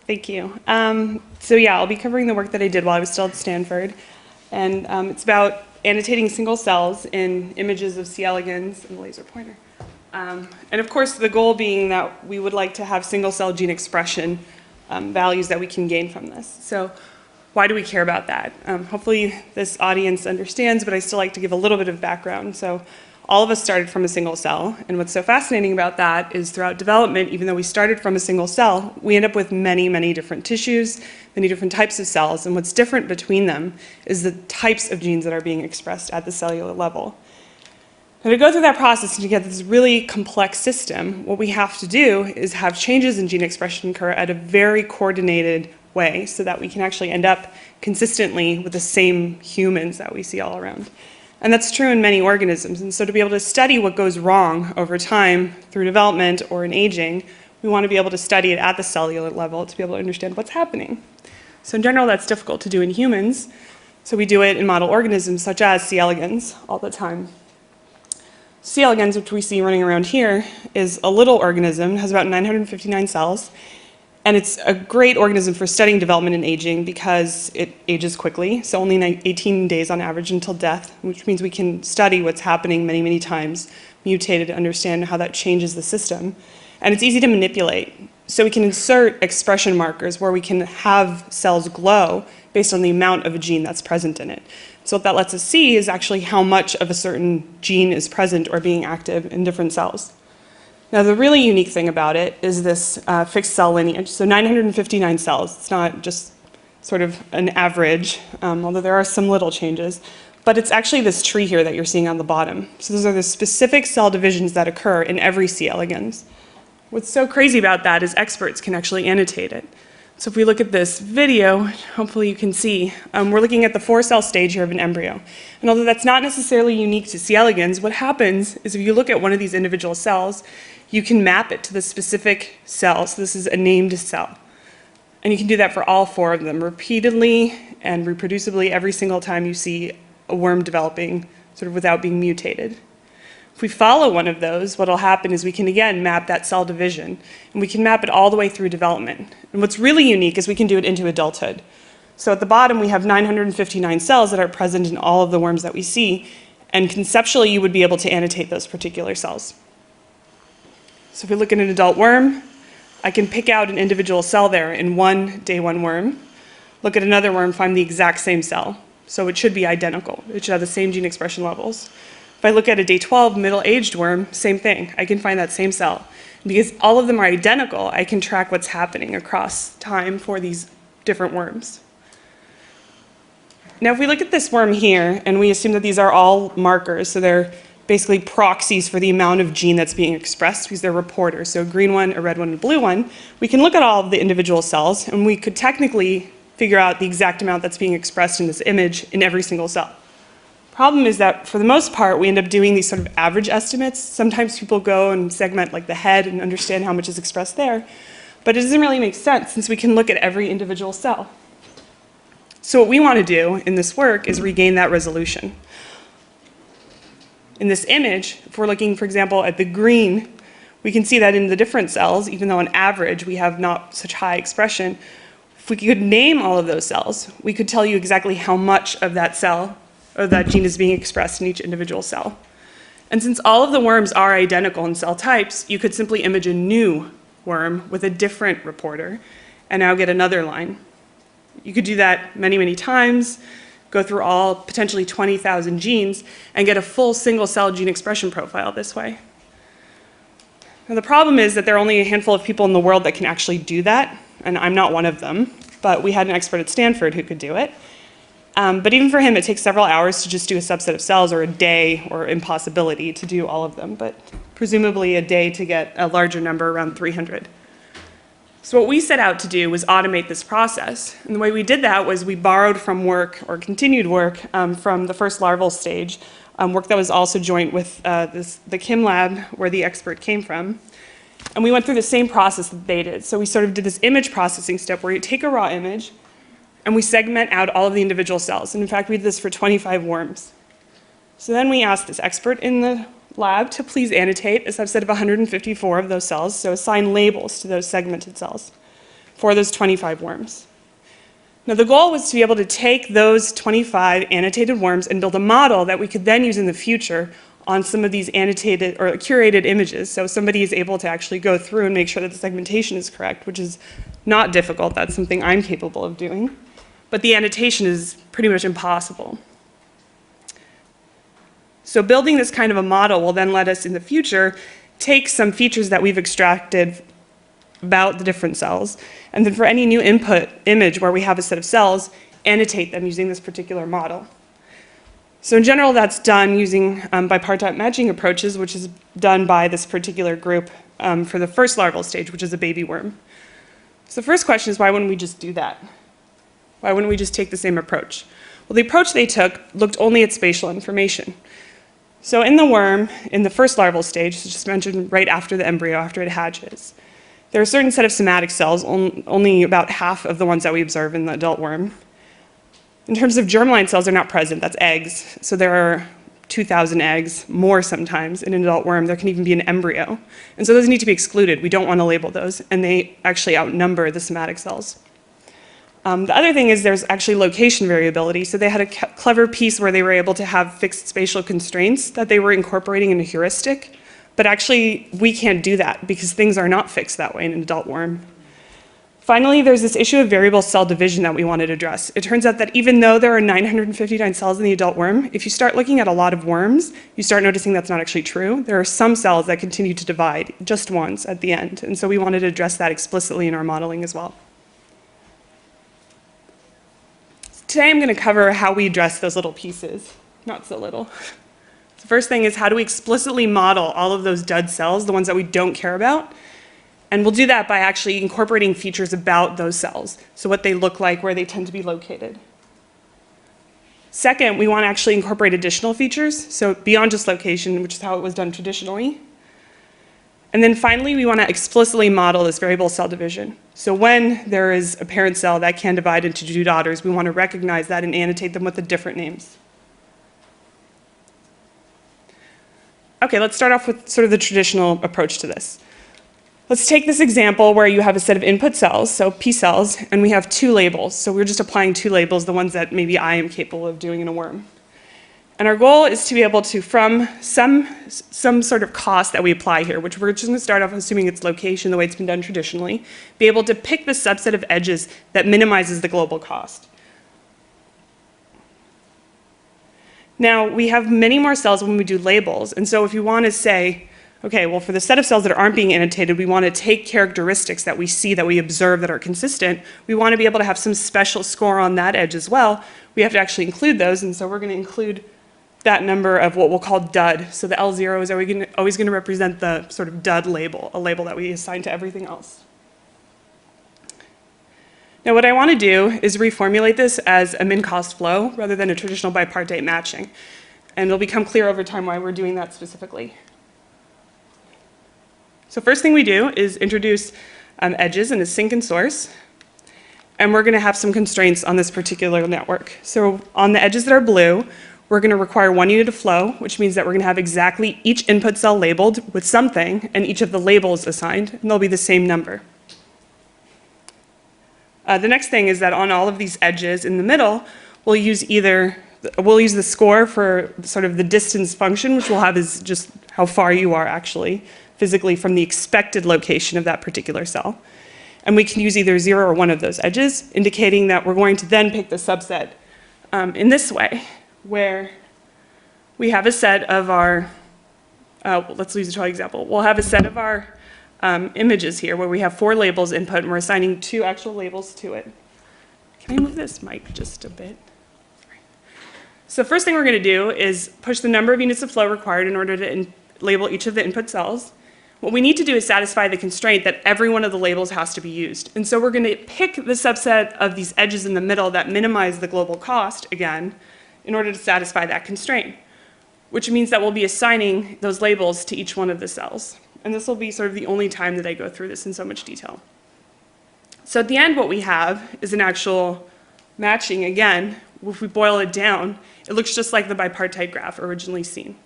Thank you. So yeah, I'll be covering the work that I did while I was still at Stanford. And it's about annotating single cells in images of C. elegans and the laser pointer. And of course, the goal being that we would like to have single cell gene expression values that we can gain from this. So why do we care about that? Hopefully this audience understands, but I still like to give a little bit of background. So all of us started from a single cell, and what's so fascinating about that is throughout development, even though we started from a single cell, we end up with many, many different tissues, many different types of cells, and what's different between them is the types of genes that are being expressed at the cellular level. Now, to go through that process and to get this really complex system, what we have to do is have changes in gene expression occur at a very coordinated way so that we can actually end up consistently with the same humans that we see all around. And that's true in many organisms. And so to be able to study what goes wrong over time through development or in aging, we want to be able to study it at the cellular level to be able to understand what's happening. So in general, that's difficult to do in humans. So we do it in model organisms such as C. elegans all the time. C. elegans, which we see running around here, is a little organism, has about 959 cells. And it's a great organism for studying development and aging because it ages quickly, so only 18 days on average until death, which means we can study what's happening many, many times, mutate it, to understand how that changes the system. And it's easy to manipulate. So we can insert expression markers where we can have cells glow based on the amount of a gene that's present in it. So what that lets us see is actually how much of a certain gene is present or being active in different cells. Now, the really unique thing about it is this fixed cell lineage. So 959 cells. It's not just sort of an average, although there are some little changes. But it's actually this tree here that you're seeing on the bottom. So those are the specific cell divisions that occur in every C. elegans. What's so crazy about that is experts can actually annotate it. So if we look at this video, hopefully you can see, we're looking at the 4-cell stage here of an embryo. And although that's not necessarily unique to C. elegans, what happens is if you look at one of these individual cells, you can map it to the specific cell. So this is a named cell. And you can do that for all 4 of them repeatedly and reproducibly every single time you see a worm developing sort of without being mutated. If we follow one of those, what will happen is we can again map that cell division, and we can map it all the way through development. And what's really unique is we can do it into adulthood. So at the bottom we have 959 cells that are present in all of the worms that we see, and conceptually you would be able to annotate those particular cells. So if we look at an adult worm, I can pick out an individual cell there in one day 1 worm, look at another worm, find the exact same cell. So it should be identical. It should have the same gene expression levels. If I look at a day 12 middle-aged worm, same thing. I can find that same cell. Because all of them are identical, I can track what's happening across time for these different worms. Now if we look at this worm here, and we assume that these are all markers, so they're basically proxies for the amount of gene that's being expressed because they're reporters, so a green one, a red one, and a blue one, we can look at all of the individual cells, and we could technically figure out the exact amount that's being expressed in this image in every single cell. Problem is that for the most part, we end up doing these sort of average estimates. Sometimes people go and segment like the head and understand how much is expressed there, but it doesn't really make sense since we can look at every individual cell. So what we want to do in this work is regain that resolution. In this image, if we're looking, for example, at the green, we can see that in the different cells, even though on average we have not such high expression, if we could name all of those cells, we could tell you exactly how much of that cell or that gene is being expressed in each individual cell. And since all of the worms are identical in cell types, you could simply image a new worm with a different reporter and now get another line. You could do that many, many times, go through all potentially 20,000 genes and get a full single cell gene expression profile this way. Now the problem is that there are only a handful of people in the world that can actually do that, and I'm not one of them, but we had an expert at Stanford who could do it. But even for him, it takes several hours to just do a subset of cells, or a day, or impossibility to do all of them, but presumably a day to get a larger number, around 300. So what we set out to do was automate this process. And the way we did that was we borrowed from work, or continued work, from the first larval stage, work that was also joint with the Kim lab where the expert came from. And we went through the same process that they did. So we sort of did this image processing step where you take a raw image, and we segment out all of the individual cells. And in fact, we did this for 25 worms. So then we asked this expert in the lab to please annotate a subset of 154 of those cells, so assign labels to those segmented cells. for those 25 worms. Now the goal was to be able to take those 25 annotated worms and build a model that we could then use in the future on some of these annotated or curated images. So somebody is able to actually go through and make sure that the segmentation is correct, which is not difficult. That's something I'm capable of doing. But the annotation is pretty much impossible. So building this kind of a model will then let us in the future take some features that we've extracted about the different cells, and then for any new input image where we have a set of cells, annotate them using this particular model. So in general, that's done using bipartite matching approaches, which is done by this particular group for the first larval stage, which is a baby worm. So the first question is, why wouldn't we just do that? Why wouldn't we just take the same approach? Well, the approach they took looked only at spatial information. So in the worm, in the first larval stage, so just mentioned right after the embryo, after it hatches, there are a certain set of somatic cells, only about half of the ones that we observe in the adult worm. In terms of germline cells, they're not present, that's eggs. So there are 2,000 eggs, more sometimes, in an adult worm. There can even be an embryo. And so those need to be excluded. We don't want to label those, and they actually outnumber the somatic cells. The other thing is there's actually location variability. So they had a clever piece where they were able to have fixed spatial constraints that they were incorporating in a heuristic. But actually, we can't do that because things are not fixed that way in an adult worm. Finally, there's this issue of variable cell division that we wanted to address. It turns out that even though there are 959 cells in the adult worm, if you start looking at a lot of worms, you start noticing that's not actually true. There are some cells that continue to divide just once at the end. And so we wanted to address that explicitly in our modeling as well. Today I'm going to cover how we address those little pieces. Not so little. The first thing is, how do we explicitly model all of those dud cells, the ones that we don't care about? And we'll do that by actually incorporating features about those cells. So what they look like, where they tend to be located. Second, we want to actually incorporate additional features, so beyond just location, which is how it was done traditionally. And then finally, we want to explicitly model this variable cell division. So when there is a parent cell that can divide into two daughters, we want to recognize that and annotate them with the different names. Okay, let's start off with sort of the traditional approach to this. Let's take this example where you have a set of input cells, so P cells, and we have two labels. So we're just applying two labels, the ones that maybe I am capable of doing in a worm. And our goal is to be able to, from some sort of cost that we apply here, which we're just going to start off assuming it's location, the way it's been done traditionally, be able to pick the subset of edges that minimizes the global cost. Now, we have many more cells when we do labels, and so if you want to say, okay, well, for the set of cells that aren't being annotated, we want to take characteristics that we see, that we observe, that are consistent. We want to be able to have some special score on that edge as well. We have to actually include those, and so we're going to include that number of what we'll call dud. So the L0 is always going to represent the sort of dud label, a label that we assign to everything else. Now what I want to do is reformulate this as a min-cost flow rather than a traditional bipartite matching. And it'll become clear over time why we're doing that specifically. So first thing we do is introduce edges in a sink and source. And we're going to have some constraints on this particular network. So on the edges that are blue, we're going to require 1 unit of flow, which means that we're going to have exactly each input cell labeled with something and each of the labels assigned, and they'll be the same number. The next thing is that on all of these edges in the middle, we'll use the score for sort of the distance function, which we'll have is just how far you are actually physically from the expected location of that particular cell. And we can use either 0 or 1 of those edges, indicating that we're going to then pick the subset in this way, where we have a set of our, let's use a toy example. We'll have a set of our images here where we have 4 labels input and we're assigning 2 actual labels to it. Can I move this mic just a bit? So first thing we're going to do is push the number of units of flow required in order to label each of the input cells. What we need to do is satisfy the constraint that every one of the labels has to be used. And so we're going to pick the subset of these edges in the middle that minimize the global cost, again, in order to satisfy that constraint, which means that we'll be assigning those labels to each one of the cells. And this will be sort of the only time that I go through this in so much detail. So at the end, what we have is an actual matching. Again, if we boil it down, it looks just like the bipartite graph originally seen.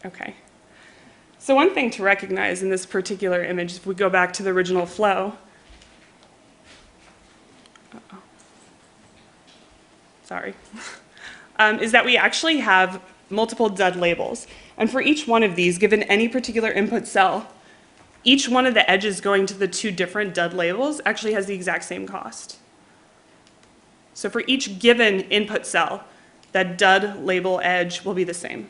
Okay. So one thing to recognize in this particular image, if we go back to the original flow, sorry, is that we actually have multiple dud labels. And for each one of these, given any particular input cell, each one of the edges going to the two different dud labels actually has the exact same cost. So for each given input cell, that dud label edge will be the same.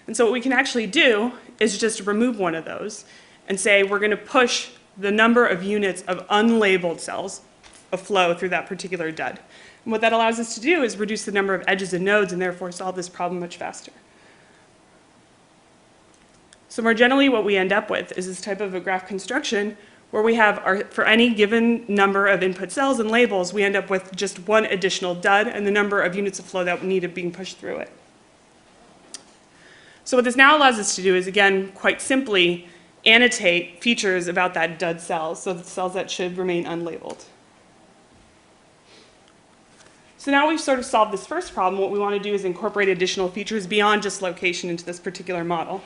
And so what we can actually do is just remove one of those and say we're going to push the number of units of unlabeled cells of flow through that particular dud. And what that allows us to do is reduce the number of edges and nodes and therefore solve this problem much faster. So more generally what we end up with is this type of a graph construction where we have, for any given number of input cells and labels, we end up with just one additional dud and the number of units of flow that needed being pushed through it. So what this now allows us to do is, again, quite simply, annotate features about that dud cell, so the cells that should remain unlabeled. So now we've sort of solved this first problem. What we want to do is incorporate additional features beyond just location into this particular model.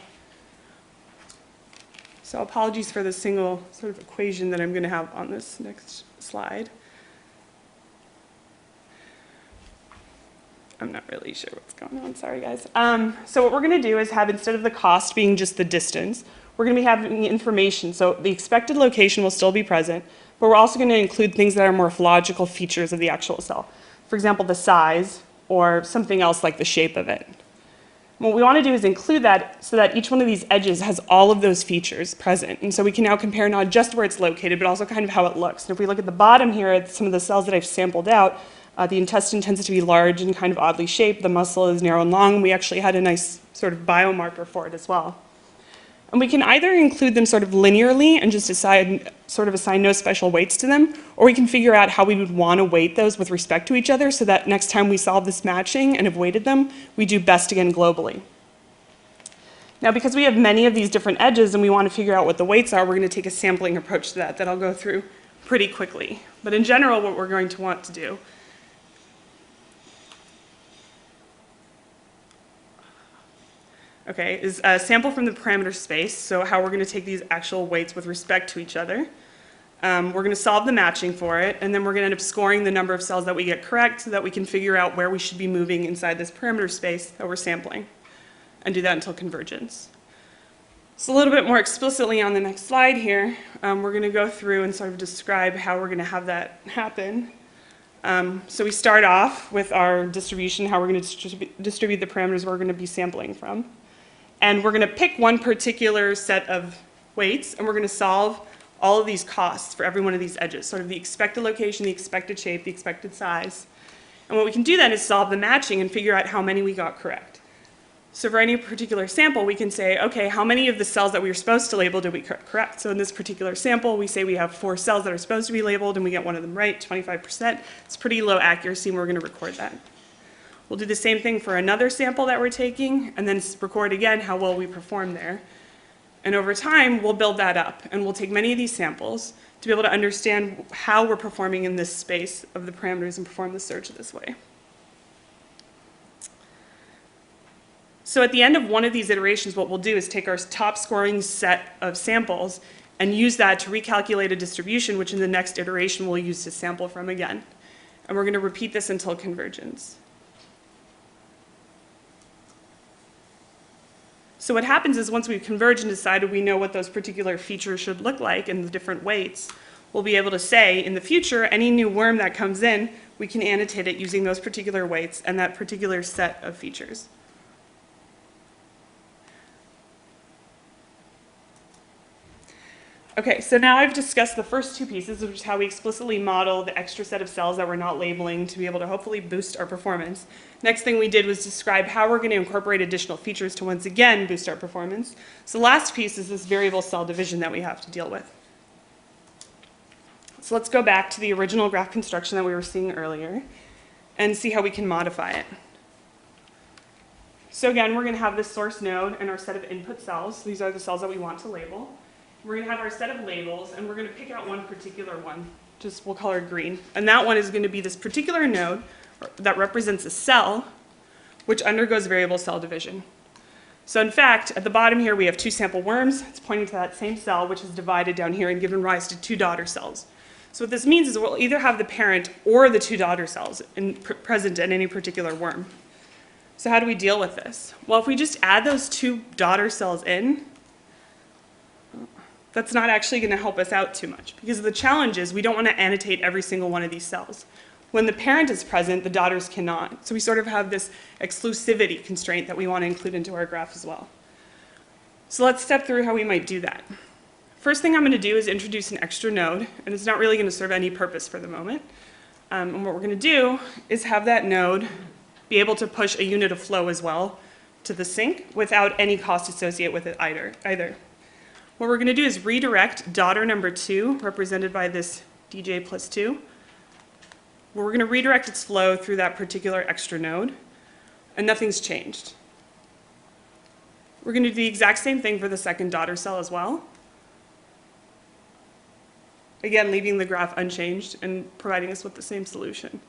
So apologies for the single sort of equation that I'm going to have on this next slide. I'm not really sure what's going on, sorry guys. So what we're going to do is have, instead of the cost being just the distance, we're going to be having information. So the expected location will still be present, but we're also going to include things that are morphological features of the actual cell. For example, the size, or something else like the shape of it. What we want to do is include that so that each one of these edges has all of those features present. And so we can now compare not just where it's located, but also kind of how it looks. And if we look at the bottom here at some of the cells that I've sampled out, the intestine tends to be large and kind of oddly shaped. The muscle is narrow and long. We actually had a nice sort of biomarker for it as well. And we can either include them sort of linearly and just assign no special weights to them, or we can figure out how we would want to weight those with respect to each other so that next time we solve this matching and have weighted them, we do best again globally. Now, because we have many of these different edges and we want to figure out what the weights are, we're going to take a sampling approach to that I'll go through pretty quickly. But in general, what we're going to want to do is a sample from the parameter space, so how we're going to take these actual weights with respect to each other. We're going to solve the matching for it, and then we're going to end up scoring the number of cells that we get correct so that we can figure out where we should be moving inside this parameter space that we're sampling, and do that until convergence. So a little bit more explicitly on the next slide here, we're going to go through and sort of describe how we're going to have that happen. So we start off with our distribution, how we're going to distribute the parameters we're going to be sampling from. And we're going to pick one particular set of weights, and we're going to solve all of these costs for every one of these edges, sort of the expected location, the expected shape, the expected size. And what we can do then is solve the matching and figure out how many we got correct. So for any particular sample, we can say, okay, how many of the cells that we were supposed to label did we correct? So in this particular sample, we say we have 4 cells that are supposed to be labeled, and we get one of them right, 25%. It's pretty low accuracy, and we're going to record that. We'll do the same thing for another sample that we're taking, and then record again how well we perform there. And over time, we'll build that up, and we'll take many of these samples to be able to understand how we're performing in this space of the parameters and perform the search this way. So at the end of one of these iterations, what we'll do is take our top scoring set of samples and use that to recalculate a distribution, which in the next iteration we'll use to sample from again. And we're going to repeat this until convergence. So what happens is once we've converged and decided we know what those particular features should look like and the different weights, we'll be able to say in the future, any new worm that comes in, we can annotate it using those particular weights and that particular set of features. Okay, so now I've discussed the first 2 pieces, which is how we explicitly model the extra set of cells that we're not labeling to be able to hopefully boost our performance. Next thing we did was describe how we're going to incorporate additional features to once again boost our performance. So the last piece is this variable cell division that we have to deal with. So let's go back to the original graph construction that we were seeing earlier and see how we can modify it. So again, we're going to have this source node and our set of input cells. These are the cells that we want to label. We're going to have our set of labels, and we're going to pick out one particular one. Just we'll call her green. And that one is going to be this particular node that represents a cell which undergoes variable cell division. So in fact, at the bottom here, we have 2 sample worms. It's pointing to that same cell, which is divided down here and given rise to 2 daughter cells. So what this means is we'll either have the parent or the 2 daughter cells present in any particular worm. So how do we deal with this? Well, if we just add those 2 daughter cells in, that's not actually going to help us out too much, because the challenge is we don't want to annotate every single one of these cells. When the parent is present, the daughters cannot. So we sort of have this exclusivity constraint that we want to include into our graph as well. So let's step through how we might do that. First thing I'm going to do is introduce an extra node, and it's not really going to serve any purpose for the moment. And what we're going to do is have that node be able to push a unit of flow as well to the sink without any cost associated with it either. What we're going to do is redirect daughter number 2, represented by this DJ plus 2. We're going to redirect its flow through that particular extra node, and nothing's changed. We're going to do the exact same thing for the second daughter cell as well. Again, leaving the graph unchanged and providing us with the same solution.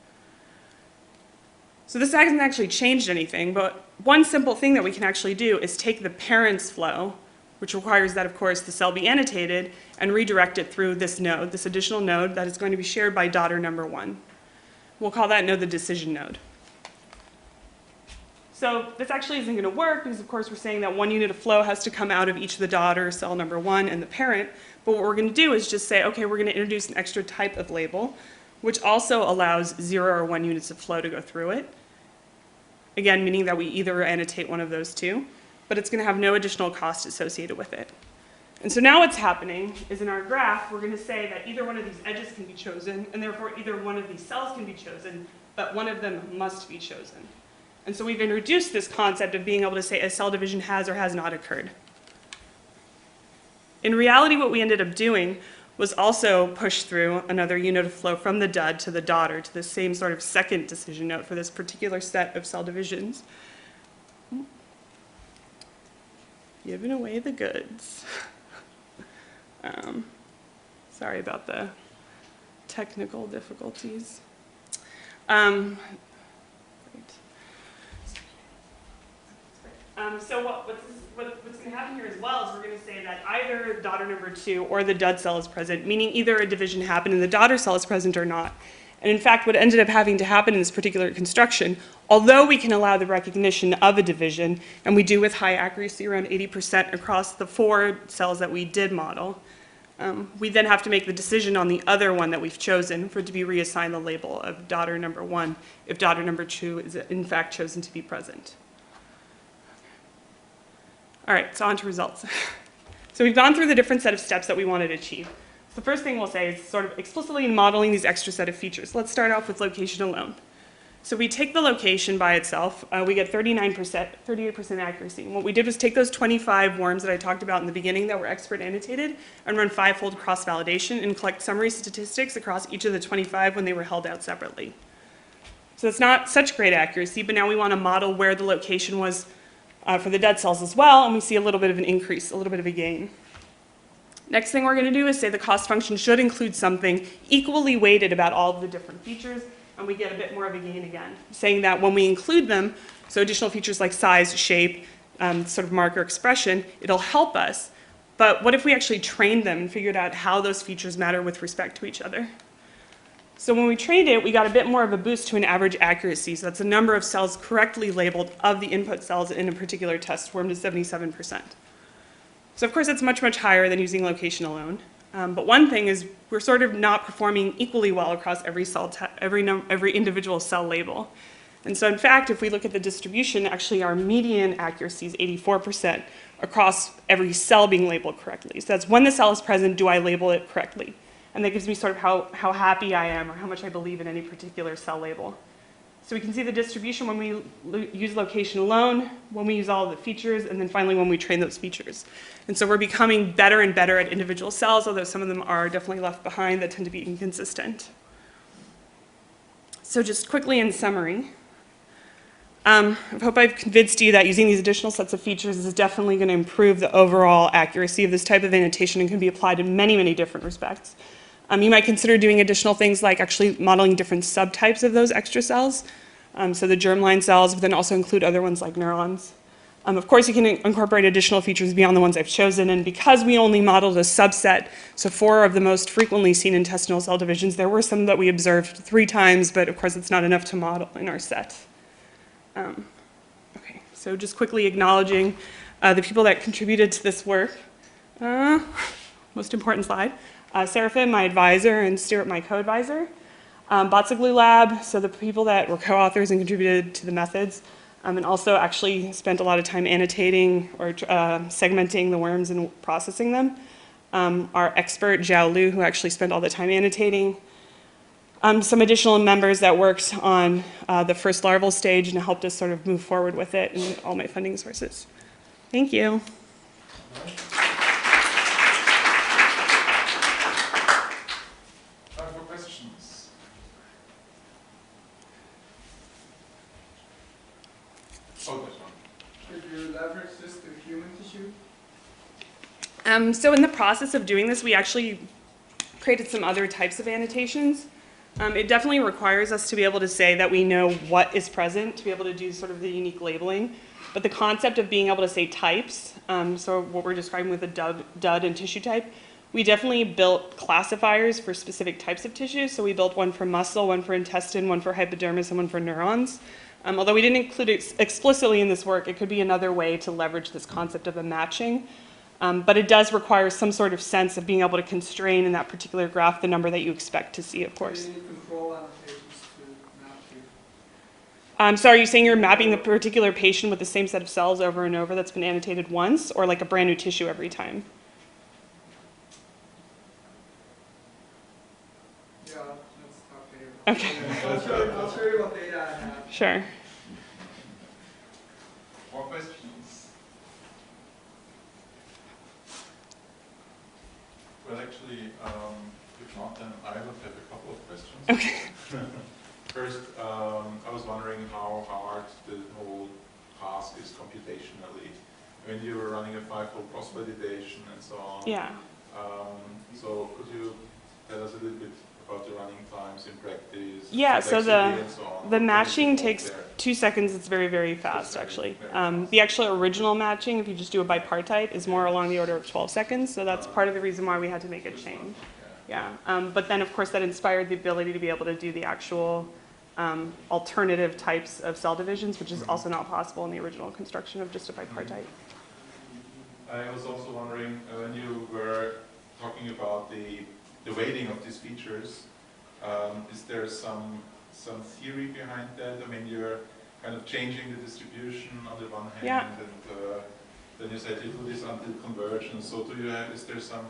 So this hasn't actually changed anything, but one simple thing that we can actually do is take the parent's flow, which requires that, of course, the cell be annotated, and redirect it through this node, this additional node that is going to be shared by daughter number 1. We'll call that node the decision node. So this actually isn't going to work because, of course, we're saying that 1 unit of flow has to come out of each of the daughter cell number 1 and the parent. But what we're going to do is just say, okay, we're going to introduce an extra type of label, which also allows 0 or 1 units of flow to go through it. Again, meaning that we either annotate one of those 2, but it's going to have no additional cost associated with it. And so now what's happening is in our graph, we're going to say that either one of these edges can be chosen, and therefore either one of these cells can be chosen, but one of them must be chosen. And so we've introduced this concept of being able to say a cell division has or has not occurred. In reality, what we ended up doing was also push through another unit of flow from the dud to the daughter to the same sort of second decision node for this particular set of cell divisions. Giving away the goods. Sorry about the technical difficulties. So what's going to happen here as well is we're going to say that either daughter number 2 or the dud cell is present, meaning either a division happened and the daughter cell is present or not. And in fact, what ended up having to happen in this particular construction, although we can allow the recognition of a division, and we do with high accuracy, around 80% across the 4 cells that we did model, we then have to make the decision on the other one that we've chosen for it to be reassigned the label of daughter number 1 if daughter number 2 is in fact chosen to be present. All right, so on to results. So we've gone through the different set of steps that we wanted to achieve. So the first thing we'll say is sort of explicitly modeling these extra set of features. Let's start off with location alone. So we take the location by itself. We get 38% accuracy. And what we did was take those 25 worms that I talked about in the beginning that were expert annotated and run 5-fold cross-validation and collect summary statistics across each of the 25 when they were held out separately. So it's not such great accuracy, but now we want to model where the location was for the dead cells as well, and we see a little bit of an increase, a little bit of a gain. Next thing we're going to do is say the cost function should include something equally weighted about all of the different features, and we get a bit more of a gain again, saying that when we include them, so additional features like size, shape, sort of marker expression, it'll help us. But what if we actually trained them and figured out how those features matter with respect to each other? So when we trained it, we got a bit more of a boost to an average accuracy. So that's the number of cells correctly labeled of the input cells in a particular test worm to 77%. So of course, it's much, much higher than using location alone. But one thing is we're sort of not performing equally well across every individual cell label. And so in fact, if we look at the distribution, actually our median accuracy is 84% across every cell being labeled correctly. So that's when the cell is present, do I label it correctly? And that gives me sort of how happy I am or how much I believe in any particular cell label. So we can see the distribution when we use location alone, when we use all of the features, and then finally when we train those features. And so we're becoming better and better at individual cells, although some of them are definitely left behind that tend to be inconsistent. So just quickly in summary, I hope I've convinced you that using these additional sets of features is definitely going to improve the overall accuracy of this type of annotation and can be applied in many, many different respects. You might consider doing additional things like actually modeling different subtypes of those extra cells. So the germline cells, but then also include other ones like neurons. Of course, you can incorporate additional features beyond the ones I've chosen, and because we only modeled a subset, so 4 of the most frequently seen intestinal cell divisions, there were some that we observed 3 times, but of course it's not enough to model in our set. Okay, so just quickly acknowledging the people that contributed to this work. Most important slide. Seraphim, my advisor, and Stuart, my co-advisor. Botsaglu Lab, so the people that were co-authors and contributed to the methods, and also actually spent a lot of time annotating or segmenting the worms and processing them. Our expert, Zhao Lu, who actually spent all the time annotating. Some additional members that worked on the first larval stage and helped us sort of move forward with it, and all my funding sources. Thank you. Time for questions. Oh, this one. Could you leverage this to human tissue? So in the process of doing this, we actually created some other types of annotations. It definitely requires us to be able to say that we know what is present, to be able to do sort of the unique labeling. But the concept of being able to say types, so what we're describing with a dud and tissue type, we definitely built classifiers for specific types of tissues. So we built one for muscle, one for intestine, one for hypodermis, and one for neurons. Although we didn't include it explicitly in this work, it could be another way to leverage this concept of a matching. But it does require some sort of sense of being able to constrain in that particular graph the number that you expect to see, of course. Do you need control annotations to map to? So are you saying you're mapping the particular patient with the same set of cells over and over that's been annotated once, or like a brand new tissue every time? Yeah, let's talk later. Okay. I'll show you what data I have. Sure. More questions? Well, actually, if not, then I would have a couple of questions. Okay. First, I was wondering how hard the whole task is computationally. When you were running a 5-fold cross-validation and so on. Yeah. So could you tell us a little bit about the running times in practice? Yeah, so the matching takes there? 2 seconds. It's very, very fast, actually. The actual original matching, if you just do it bipartite, is more along the order of 12 seconds. So that's part of the reason why we had to make a change. Yeah. But then, of course, that inspired the ability to be able to do the actual alternative types of cell divisions, which is also not possible in the original construction of just a bipartite. I was also wondering, when you were talking about the weighting of these features, is there some theory behind that? I mean, you're kind of changing the distribution on the one hand, and then you said you do this until convergence. So do you have, is there some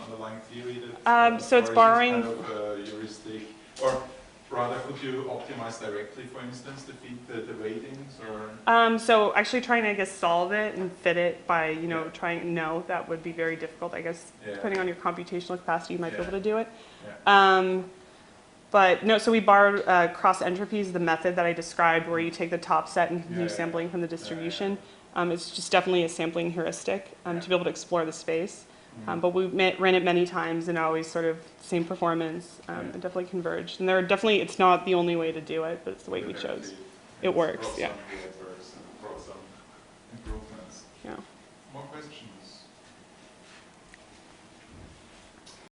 underlying theory that? So it's borrowing. Kind of heuristic, or rather, could you optimize directly, for instance, to feed the weightings, or? So actually trying to, I guess, solve it and fit it by, you know, trying, no, that would be very difficult, I guess. Depending on your computational capacity, you might be able to do it. But no, so we borrowed cross entropies, the method that I described, where you take the top set and continue sampling from the distribution. It's just definitely a sampling heuristic to be able to explore the space. But we ran it many times and always sort of same performance, and definitely converged. And there are definitely, it's not the only way to do it, but it's the way we chose. It works, yeah. It works and brought some improvements. Yeah. More questions?